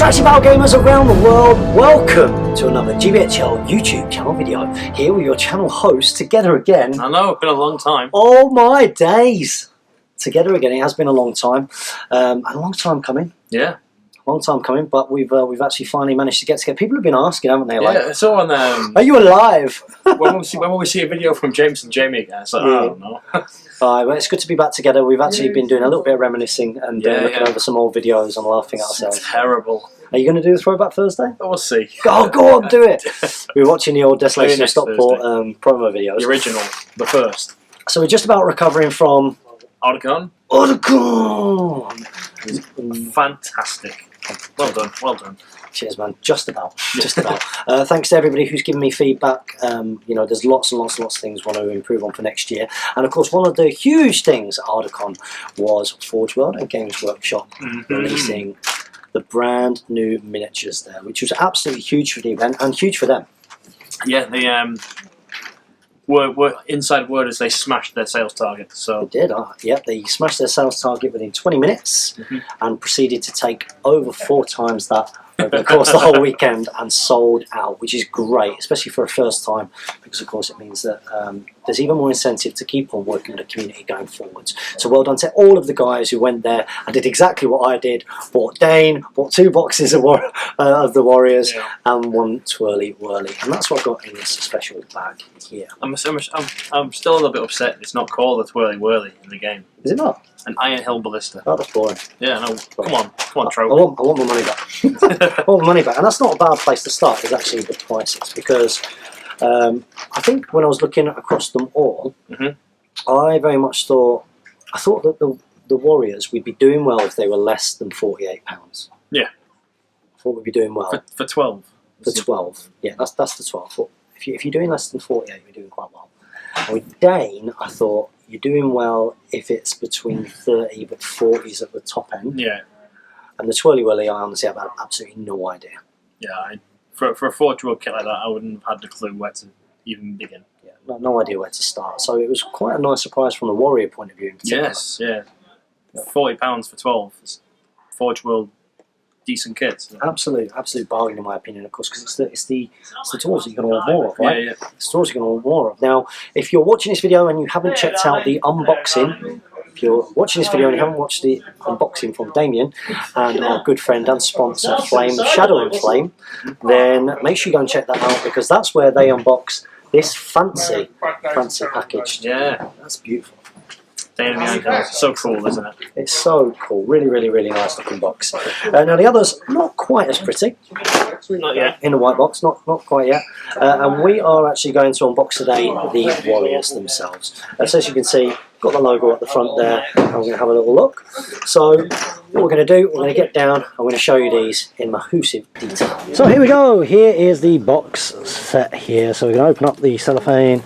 Trashy Battle Gamers around the world, welcome to another GBHL YouTube channel video. Here with your channel host, together again. I know, it's been a long time. Oh my days! Together again, it has been a long time. A long time coming. Yeah. Long time coming, but we've actually finally managed to get together. People have been asking, haven't they? Like, Yeah, it's all on are you alive? when will we see a video from James and Jamie again? It's like, I don't know. Well, it's good to be back together. We've actually been doing a little bit of reminiscing and looking over some old videos and laughing at ourselves. It's terrible. Are you going to do the Throwback Thursday? We'll see. Oh, go on, do it! We were watching the old Desolation of Stockport promo videos. The original, the first. So we're just about recovering from... Oticon. Fantastic. Well done, well done. Cheers, man. Just about. Thanks to everybody who's given me feedback. You know, there's lots and lots of things I want to improve on for next year. And of course, one of the huge things at Oticon was Forge World and Games Workshop releasing the brand new miniatures there, which was absolutely huge for the event and huge for them. Yeah, the were inside word is they smashed their sales target. So they did. Yep, they smashed their sales target within 20 minutes and proceeded to take over 4 times that over the course of the whole weekend and sold out, which is great, especially for a first time, because of course it means that there's even more incentive to keep on working with the community going forwards. So well done to all of the guys who went there and did exactly what I did, bought 2 boxes of the Warriors and 1 Twirly Whirly, and that's what I got in this special bag here. I'm still a little bit upset it's not called a Twirly Whirly in the game. Is it not? An Iron Hill Ballista. Oh, that's boring. Yeah, no, come on, Trope. I want my money back. I want my money back, and that's not a bad place to start, is actually the prices, because I think when I was looking across them all, I very much thought that the Warriors, we'd be doing well if they were less than £48. Yeah. I thought we'd be doing well. For 12. For 12. Yeah, that's the 12. If you're doing less than 48, you're doing quite well. And with Dane, I thought you're doing well if it's between 30 but 40s at the top end. Yeah. And the Twirly Whirly, I honestly have absolutely no idea. Yeah, for a 4-year-old kit like that, I wouldn't have had the clue where to even begin. Yeah, no idea where to start. So it was quite a nice surprise from the Warrior point of view in particular. Yes, yeah. £40 for 12 is 4-year-old decent kits. So. Absolute bargain in my opinion, of course, because it's the tools that you're going to want more of, right? Yeah. It's the tools you're going to want more of. Now, if you're watching this video and you haven't checked out the unboxing, if you're watching this video and you haven't watched the unboxing from Damien and our good friend and sponsor Flame, Shadow and Flame, then make sure you go and check that out, because that's where they unbox this fancy package. Yeah. That's beautiful. It's so cool, isn't it? It's so cool. Really nice looking box. Now the others, not quite as pretty. Not yet. In the white box, not quite yet. And we are actually going to unbox today the Warriors themselves. So as you can see, got the logo at the front there. I'm going to have a little look. So what we're going to do, we're going to get down. I'm going to show you these in massive detail. So here we go. Here is the box set here. So we're going to open up the cellophane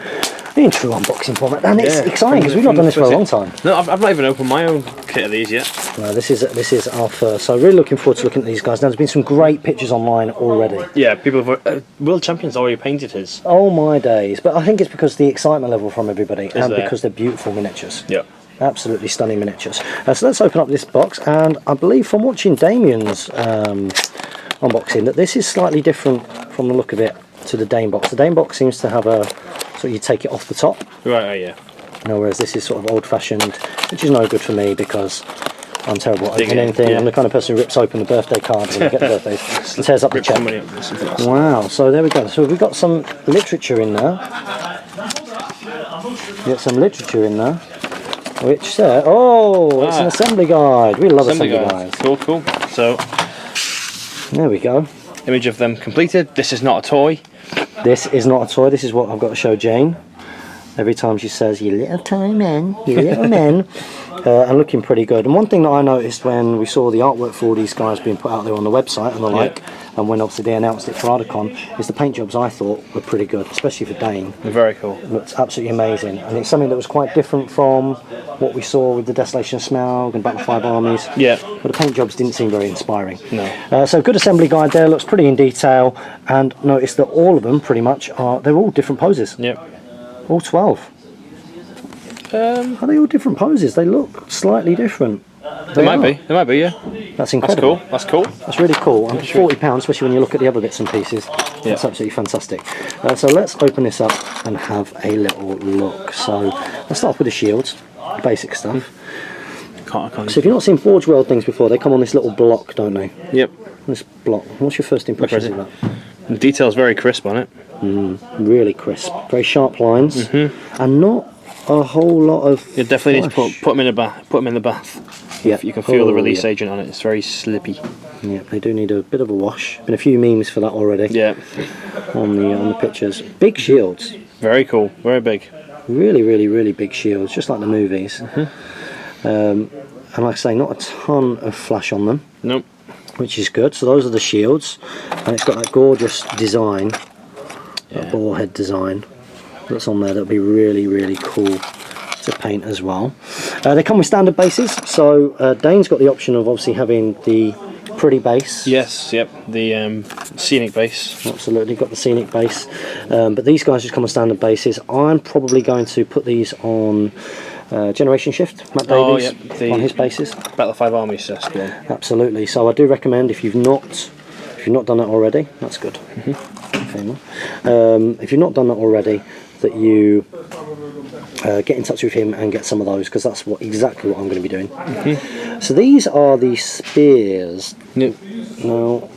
in true unboxing format, and it's exciting because we've not done this for a long time. No, I've not even opened my own kit of these yet. No, this is our first, so really looking forward to looking at these guys. Now, there's been some great pictures online already. Yeah, people have World Champions already painted his. Oh my days, but I think it's because the excitement level from everybody and because they're beautiful miniatures. Yeah. Absolutely stunning miniatures. So let's open up this box, and I believe from watching Damien's unboxing that this is slightly different from the look of it to the Dane box. The Dane box seems to have so you take it off the top. Right, yeah. No, whereas this is sort of old-fashioned, which is no good for me because I'm terrible at opening anything. Yeah. I'm the kind of person who rips open the birthday card when you get the birthdays and tears up the check. Wow, so there we go. So we've got some literature in there. Which says, it's an assembly guide. We love assembly guides. Cool. So, there we go. Image of them completed. This is not a toy. This is not a toy. This is what I've got to show Jane every time she says, "You little toy men, you little men," and looking pretty good. And one thing that I noticed when we saw the artwork for all these guys being put out there on the website and the like, and when obviously they announced it for Oticon, is the paint jobs I thought were pretty good, especially for Dane. They're very cool. It looked absolutely amazing, and it's something that was quite different from what we saw with the Desolation of Smaug and Battle 5 armies. Yeah. But the paint jobs didn't seem very inspiring. No. So good assembly guide there, looks pretty in detail, and notice that all of them pretty much they're all different poses. Yep. All 12. Are they all different poses? They look slightly different. There might be. There might be. Yeah. That's incredible. That's cool. That's really cool. And £40, especially when you look at the other bits and pieces. Yeah. That's absolutely fantastic. So let's open this up and have a little look. So let's start off with the shields, basic stuff. So if you've not seen Forge World things before, they come on this little block, don't they? Yep. This block. What's your first impression of that? The detail's very crisp on it. Really crisp. Very sharp lines. And not a whole lot of. You definitely need to put them in the bath. Put them in the bath. Yeah. You can feel the release agent on it. It's very slippy. Yeah, they do need a bit of a wash. Been a few memes for that already. Yeah. On the pictures. Big shields. Very cool. Very big. Really, really, really big shields, just like the movies. And like I say, not a ton of flash on them. Nope. Which is good. So those are the shields, and it's got that gorgeous design, that ball head design that's on there. That'll be really, really cool to paint as well. They come with standard bases, so Dane's got the option of obviously having the pretty base. Yes, yep, the scenic base. Absolutely, got the scenic base. But these guys just come with standard bases. I'm probably going to put these on Generation Shift, Matt Davies, on his bases. Battle 5 Army Cess one. Absolutely. So I do recommend, if you've not done that already, that's good. If you've not done that already, that you get in touch with him and get some of those, because that's exactly what I'm going to be doing. So these are the spears. Yep. Now,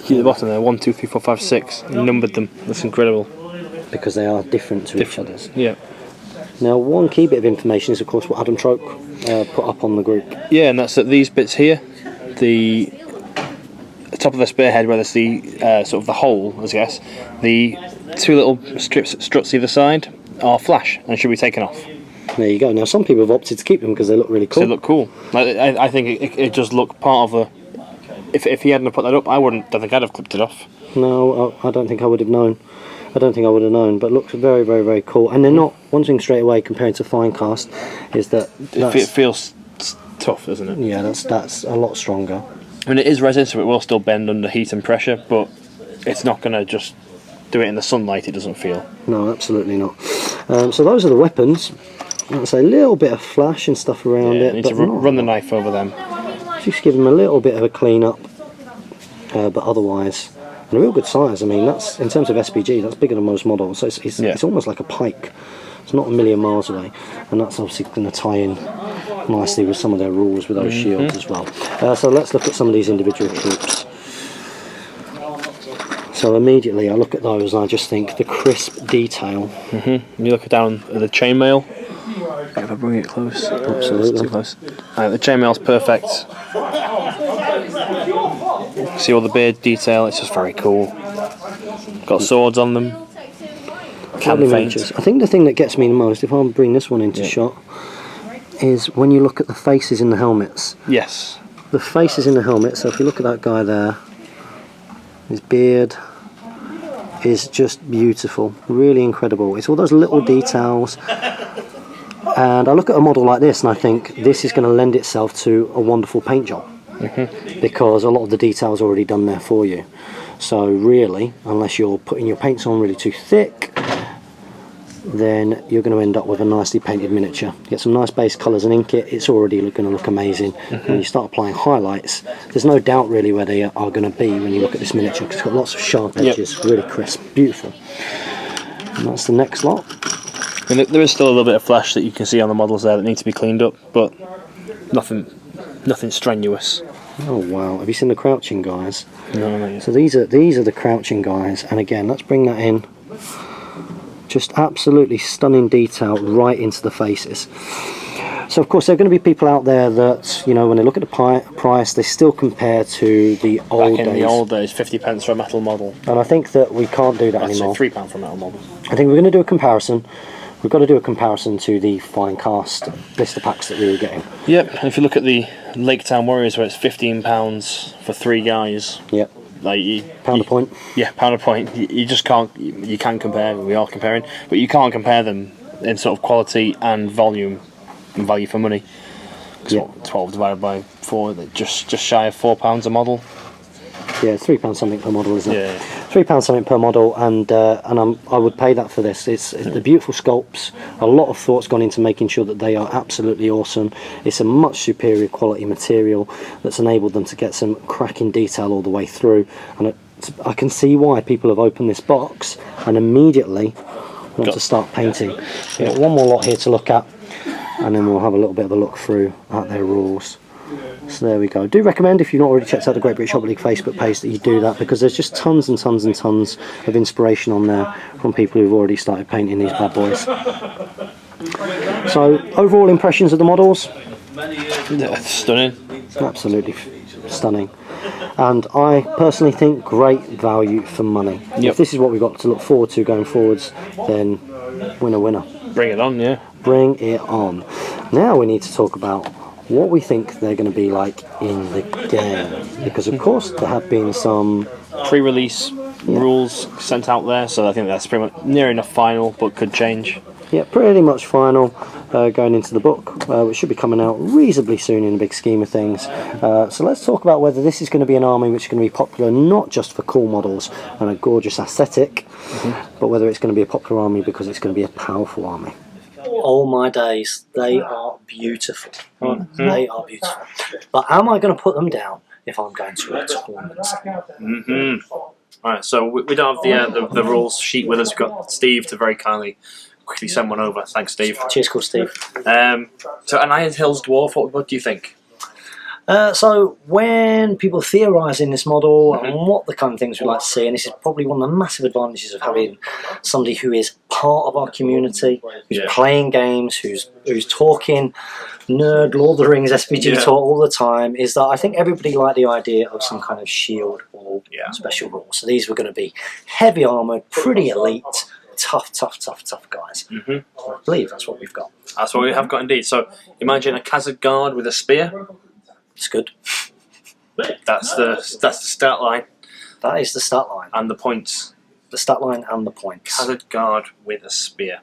at the bottom there, 1, 2, 3, 4, 5, 6. Numbered them. That's incredible. Because they are different to each other's. Yeah. Now, one key bit of information is, of course, what Adam Troke put up on the group. Yeah, and that's that these bits here, the top of the spearhead, where there's the sort of the hole, I guess, the two little struts either side are flash and should be taken off. There you go. Now, some people have opted to keep them because they look really cool. They look cool. Like, I think it just looked part of a. If he hadn't put that up, don't think I'd have clipped it off. No, I don't think I would have known. But looks very, very, very cool. And they're not. One thing straight away compared to fine cast is that it feels tough, doesn't it? Yeah, that's a lot stronger. I mean, it is resin, so it will still bend under heat and pressure, but it's not going to just do it in the sunlight. It doesn't feel. No, absolutely not. So those are the weapons. That's a little bit of flash and stuff around it. You need to run the knife over them. Just give them a little bit of a clean up, but otherwise, and a real good size. I mean, that's in terms of SBG, that's bigger than most models. So it's almost like a pike. It's not a million miles away, and that's obviously going to tie in nicely with some of their rules with those shields as well. So let's look at some of these individual troops. So immediately I look at those and I just think the crisp detail. You look down at the chainmail. If I bring it close. Absolutely. Too close. The chainmail's perfect. See all the beard detail, it's just very cool. Got swords on them. Can faint. I think the thing that gets me the most, if I bring this one into shot, is when you look at the faces in the helmets. Yes. The faces in the helmet, so if you look at that guy there, his beard is just beautiful, really incredible. It's all those little details. And I look at a model like this and I think this is going to lend itself to a wonderful paint job, because a lot of the details are already done there for you. So really, unless you're putting your paints on really too thick, then you're going to end up with a nicely painted miniature. Get some nice base colours and ink it, it's already going to look amazing. When you start applying highlights, there's no doubt really where they are going to be when you look at this miniature, because it's got lots of sharp edges, really crisp, beautiful. And that's the next lot. And there is still a little bit of flash that you can see on the models there that need to be cleaned up, but nothing strenuous. Oh wow! Have you seen the crouching guys? No, not yet. So these are the crouching guys, and again, let's bring that in. Just absolutely stunning detail right into the faces. So of course there are going to be people out there that, you know, when they look at the price, they still compare to the old days. Back in the old days, 50p for a metal model. And I think that we can't do that anymore. £3 for a metal model. I think we're going to do a comparison. We've got to do a comparison to the fine cast blister packs that we were getting. Yep, and if you look at the Lake Town Warriors, where it's £15 for 3 guys. Yep. Like pound a point. Yeah, pound a point. You just can't. You can compare. We are comparing, but you can't compare them in sort of quality and volume and value for money. Yep. 12 divided by 4, just shy of £4 a model. Yeah, £3 something per model, isn't it? Yeah. £3 something per model, and I would pay that for this. It's the beautiful sculpts. A lot of thought's gone into making sure that they are absolutely awesome. It's a much superior quality material that's enabled them to get some cracking detail all the way through, and I can see why people have opened this box and immediately want to start painting. We've got one more lot here to look at, and then we'll have a little bit of a look through at their rules. So there we go. Do recommend, if you've not already checked out the Great British Hobby League Facebook page, that you do that, because there's just tons and tons and tons of inspiration on there from people who've already started painting these bad boys. So overall impressions of the models? Stunning. Absolutely stunning. And I personally think great value for money. If this is what we've got to look forward to going forwards, then winner winner. Bring it on, yeah. Bring it on. Now we need to talk about what we think they're going to be like in the game, because of course there have been some pre-release rules sent out there, so I think that's pretty much near enough final, but could change. Yeah, pretty much final, going into the book, which should be coming out reasonably soon in the big scheme of things. So let's talk about whether this is going to be an army which is going to be popular not just for cool models and a gorgeous aesthetic, but whether it's going to be a popular army because it's going to be a powerful army. Oh my days, they are beautiful. They are beautiful. But am I going to put them down if I'm going to a tournament? Alright, so we don't have the rules sheet with us. We've got Steve to very kindly quickly send one over. Thanks, Steve. Cheers, cool Steve. So an Iron Hills Dwarf, what do you think? So when people theorise in this model and what the kind of things we like to see, and this is probably one of the massive advantages of having somebody who is part of our community, who's playing games, who's talking nerd Lord of the Rings SBG talk all the time, is that I think everybody liked the idea of some kind of shield or special rules. So these were going to be heavy armoured, pretty elite, tough guys. I believe that's what we've got. That's what we have got indeed. So imagine a Khazad guard with a spear. It's good. That's the start line. That is the start line. And the points. The start line and the points. Khazad guard with a spear.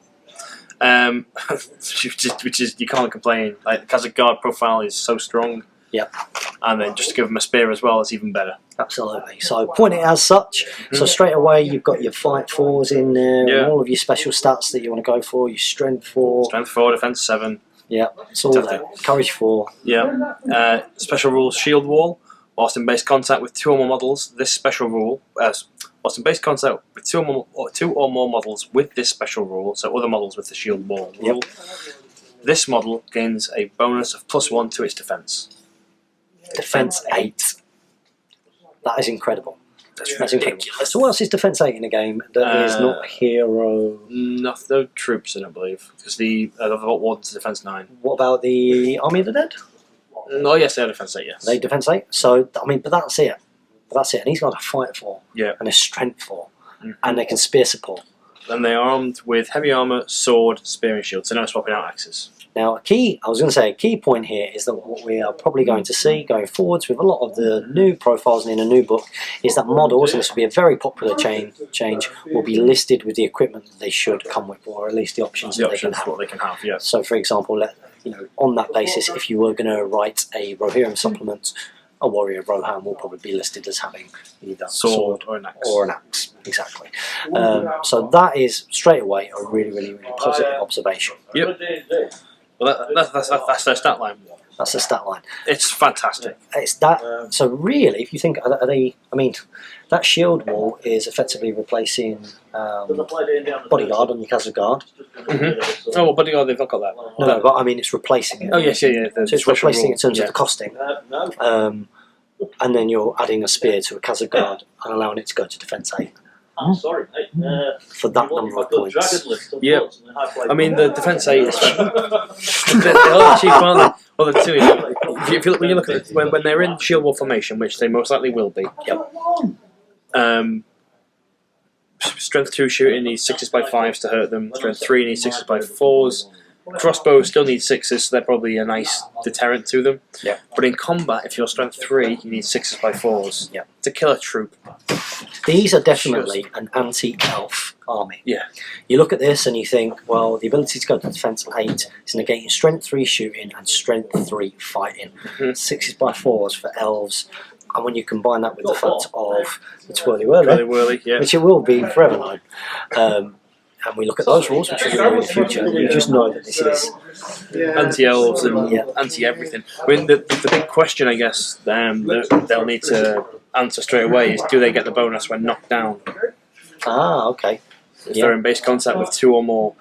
Which is, you can't complain. Like, the Khazad guard profile is so strong. Yep. And then just to give them a spear as well, it's even better. Absolutely. So point it as such. So straight away you've got your fight 4s in there, and all of your special stats that you want to go for. Your strength 4. Strength 4, defense 7. Yeah, it's all there. Courage 4. Yeah. Special rules, shield wall. Whilst in base contact with 2 or more models, this special rule. Whilst in base contact with 2 or more models with this special rule, so other models with the shield wall rule, this model gains a bonus of +1 to its defense. Defense 8. That is incredible. That's ridiculous. So what else is defense 8 in a game that is not hero? No troops, I don't believe. Because the Wardens defense 9. What about the Army of the Dead? Oh yes, they are defense 8. Yes, they defense 8. So I mean, but that's it. And he's got a fight 4. Yeah. And a strength 4, and they can spear support. And they are armed with heavy armor, sword, spear, and shield. So no swapping out axes. Now, a key point here is that what we are probably going to see going forwards with a lot of the new profiles and in a new book is that models, and this will be a very popular change, will be listed with the equipment that they should come with, or at least the options that they can have. What they can have, yeah. So, for example, on that basis, if you were going to write a Rohirrim supplement, a warrior of Rohan will probably be listed as having either sword or an axe. Exactly. So that is straight away a really, really, really positive observation. Yep. Well, that's their stat line. That's the stat line. It's fantastic. It's that. So really, if you think, are they? I mean, that shield wall is effectively replacing bodyguard on your Khazad guard. Oh, well, bodyguard, they've not got that. No, but I mean, it's replacing it. Oh yes, yeah. So it's replacing in terms of the costing. And then you're adding a spear to a Khazad guard and allowing it to go to defense 8. For that number of points. Yeah. I mean, the defense 8 is they're cheap, aren't they? Well, the 2 is, when you look at it, when they're in shield wall formation, which they most likely will be. Yep. Strength 2 shooting needs 6s by 5s to hurt them. Strength 3 needs 6s by 4s. Crossbow still needs 6s, so they're probably a nice deterrent to them. Yeah. But in combat, if you're strength 3, you need 6s by 4s. Yeah. To kill a troop. These are definitely an anti-elf army. Yeah. You look at this and you think, well, the ability to go to defense 8 is negating strength 3 shooting and strength 3 fighting. 6s by 4s for elves. And when you combine that with the fact of the twirly whirly, Whirly, yeah. which it will be forever known, and we look at those rules, which is in the future, you just know that this is Anti-elves and anti-everything. I mean, the big question, I guess, that they'll need to answer straight away is, do they get the bonus when knocked down? Okay. If they're in base contact with 2 or more.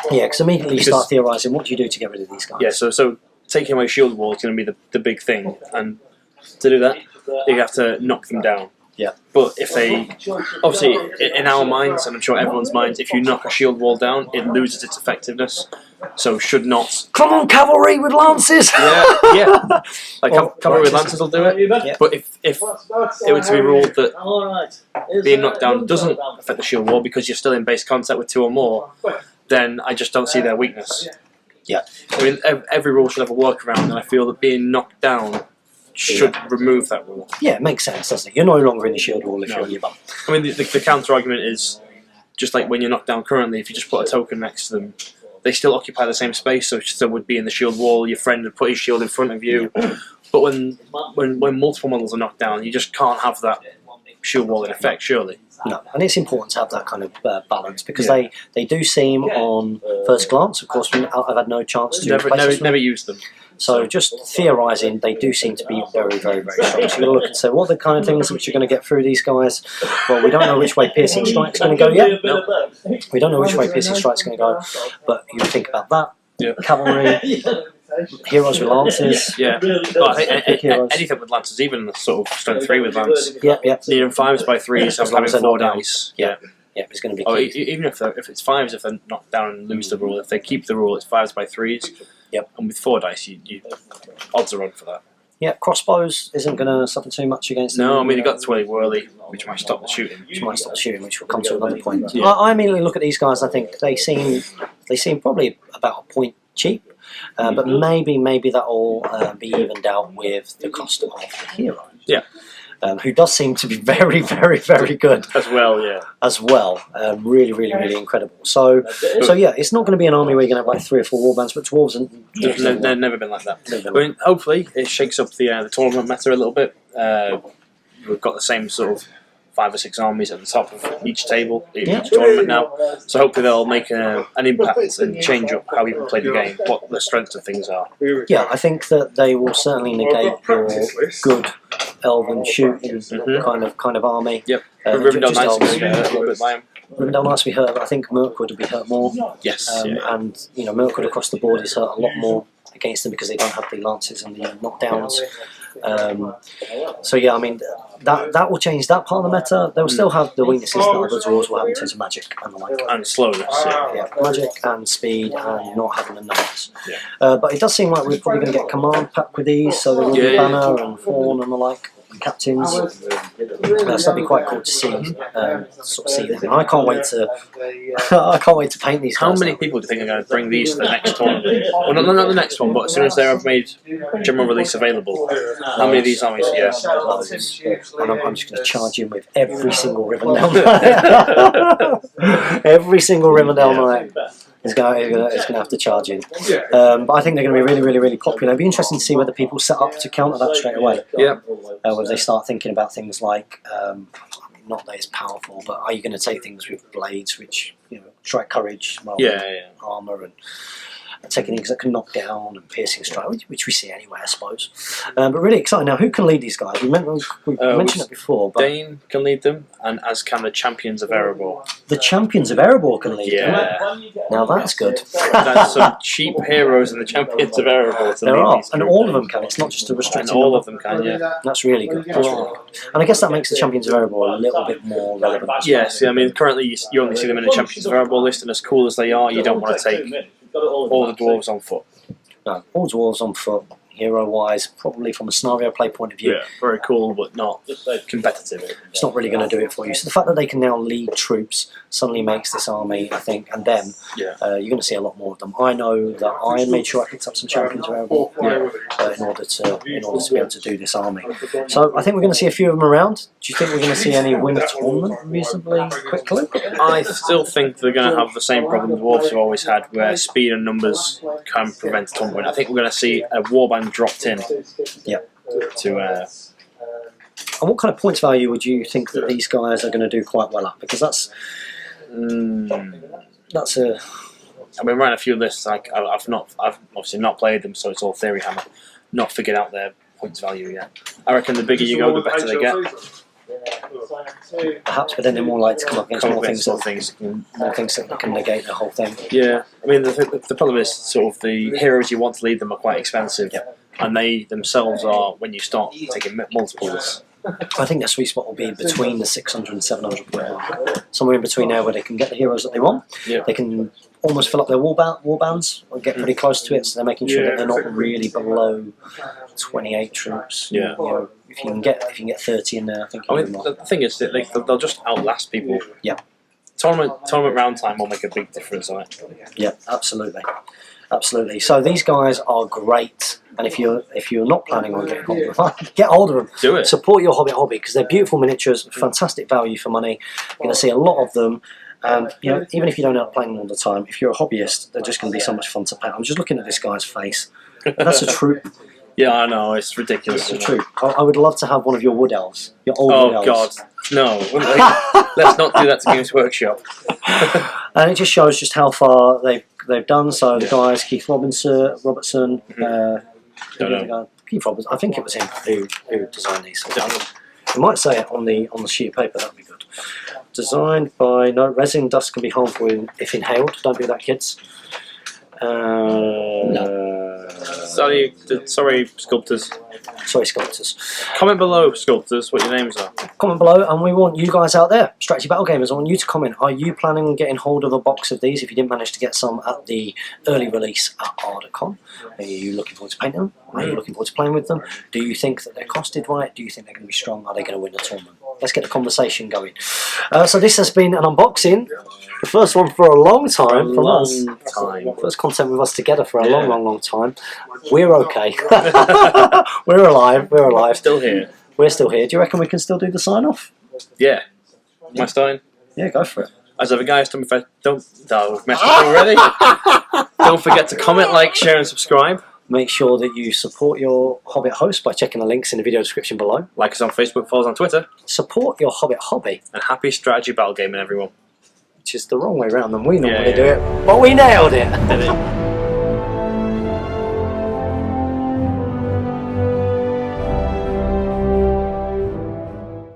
Yeah, because immediately you start theorising, what do you do to get rid of these guys? Yeah, so taking away shield wall is going to be the big thing, and to do that, you have to knock them down. Yeah. But if they, obviously, in our minds, and I'm sure everyone's minds, if you knock a shield wall down, it loses its effectiveness. So should not. Come on, cavalry with lances! Yeah. Like cavalry with lances will do it. Yeah. But if it were to be ruled that being knocked down doesn't affect the shield wall because you're still in base contact with 2 or more, then I just don't see their weakness. Yeah. I mean, every rule should have a workaround, and I feel that being knocked down should remove that rule. Yeah, it makes sense, doesn't it? You're no longer in the shield wall if you're on your bum. I mean, the counter argument is just like when you're knocked down currently, if you just put a token next to them, they still occupy the same space, so it still would be in the shield wall. Your friend would put his shield in front of you. But when multiple models are knocked down, you just can't have that shield wall in effect, surely. No, and it's important to have that kind of balance because they do seem on first glance. Of course, I've had no chance to never use them. So just theorising, they do seem to be very, very, very strong. So you're going to look and say, what are the kind of things which you're going to get through these guys? Well, we don't know which way Piercing Strike's going to go yet. No. We don't know which way Piercing Strike's going to go, but you think about that. Yeah. Cavalry, heroes with lances. Yeah. Well, anything with lances, even sort of strength 3 with lance. Yeah. Needing 5s by 3s, As long as having they're 4 not dice. Yeah, it's going to be key. Even if it's 5s, if they're knocked down and lose the rule, if they keep the rule, it's 5s by 3s. Yep. And with 4 dice, you odds are on for that. Yeah, crossbows isn't going to suffer too much against them. No, I mean, you've got Twirly Whirly, which might stop the shooting. Which might stop the shooting, which will come to another point. Yeah. I immediately look at these guys, I think they seem probably about a point cheap. But maybe that'll be evened out with the cost of the hero. Yeah. Who does seem to be very, very, very good as well. Yeah, as well. Really, really, really incredible. So yeah, it's not going to be an army where you're going to have like 3 or 4 warbands, but dwarves and they've never been like that. I mean, hopefully it shakes up the tournament meta a little bit. We've got the same sort of 5 or 6 armies at the top of each table, each tournament now. So hopefully they'll make an impact and change up how people play the game, what the strengths of things are. Yeah, I think that they will certainly negate your good elven shooting kind of army. Yep. Rivendell Knights are going to get a little bit by him. Rivendell Knights will be hurt, but I think Mirkwood will be hurt more. Yes. And Mirkwood across the board is hurt a lot more against them because they don't have the lances and the knockdowns. So yeah, I mean that will change that part of the meta. They'll still have the weaknesses that other dwarves will have in terms of magic and the like. And slowness. Yeah, magic and speed and not having the numbers. But it does seem like we're probably going to get command pack with these, so there will be banner and fawn and the like. Captains, so that'd be quite cool to see, see them. And I can't wait to paint these guys. How many people do you think are going to bring these to the next tournament? Well, not the next one, but as soon as they're made general release available, how many of these armies? Yeah, and I'm just going to charge in with every single Rivendell Knight. Every single Rivendell Knight is going to have to charge in. But I think they're going to be really, really, really popular. It'd be interesting to see whether people set up to counter that straight away. Yeah. Whether they start thinking about things like, not that it's powerful, but are you going to take things with blades, which strike courage, armor, and taking things that can knock down and piercing strike, which we see anyway, I suppose. But really exciting. Now, who can lead these guys? We mentioned it before. But Dane can lead them, and as can the champions of Erebor. The champions of Erebor can lead them. Now that's good. There's some cheap heroes in the champions of Erebor. There are, and all of them can. It's not just a restricted number. And all of them can, yeah. That's really good. And I guess that makes the champions of Erebor a little bit more relevant. Yes, I mean, currently you only see them in the champions of Erebor list, and as cool as they are, you don't want to take all the dwarves on foot. No, all dwarves on foot, hero-wise, probably from a scenario play point of view. Yeah, very cool, but not competitive. It's not really going to do it for you. So the fact that they can now lead troops suddenly makes this army, I think, and them, you're going to see a lot more of them. I know that I made sure I picked up some champions in order to be able to do this army. So I think we're going to see a few of them around. Do you think we're going to see any win the tournament reasonably quickly? I still think they're going to have the same problem the dwarves have always had, where speed and numbers can prevent a tournament. I think we're going to see a warband dropped in to And what kind of points value would you think that these guys are going to do quite well at? Because that's a. I've been writing a few lists. I've obviously not played them, so it's all theory hammer. Not figured out their points value yet. I reckon the bigger you go, the better they get. Perhaps, but then they're more likely to come up against more things that can negate the whole thing. Yeah, I mean the problem is sort of the heroes you want to lead them are quite expensive, and they themselves are when you start taking multiples. I think their sweet spot will be between the 600 and 700 point mark. Somewhere in between there where they can get the heroes that they want. Yeah. They can almost fill up their warbands or get pretty close to it, so they're making sure that they're not really below 28 troops. Yeah. You know, if you can get 30 in there, I think. The thing is that they'll just outlast people. Yeah. Tournament round time will make a big difference on it. Yeah, absolutely. Absolutely. So these guys are great, and if you're not planning on getting hold of them, get hold of them. Do it. Support your Hobbit hobby because they're beautiful miniatures, fantastic value for money. You're going to see a lot of them, and you know, even if you don't end up playing them all the time, if you're a hobbyist, they're just going to be so much fun to play. I'm just looking at this guy's face. That's a troop. Yeah, I know, it's ridiculous. It's a troop. I would love to have one of your wood elves. Your old wood elves. God, no! Let's not do that to Games Workshop. And it just shows just how far they've done. So the guys, Keith Robertson, Keith Robertson. I think it was him who designed these. You might say it on the sheet of paper. That'd be good. Designed by resin dust can be harmful if inhaled. Don't do that, kids. Sorry, sculptors. Sorry, sculptors. Comment below, sculptors, what your names are. Comment below, and we want you guys out there, Strategy Battle Gamers, I want you to comment. Are you planning on getting hold of a box of these if you didn't manage to get some at the early release at Ardacon? Are you looking forward to painting them? Are you looking forward to playing with them? Do you think that they're costed right? Do you think they're going to be strong? Are they going to win the tournament? Let's get the conversation going. So this has been an unboxing. The first one for a long time from us. First content with us together for a long time. We're okay. We're alive. We're alive. Still here. We're still here. Do you reckon we can still do the sign off? Yeah. Am I starting? Yeah, go for it. As ever, guys, we've messed up already. Don't forget to comment, like, share, and subscribe. Make sure that you support your Hobbit host by checking the links in the video description below. Like us on Facebook, follow us on Twitter. Support your Hobbit hobby. And happy strategy battle gaming, everyone. Which is the wrong way around than we normally do it, but we nailed it. Did it.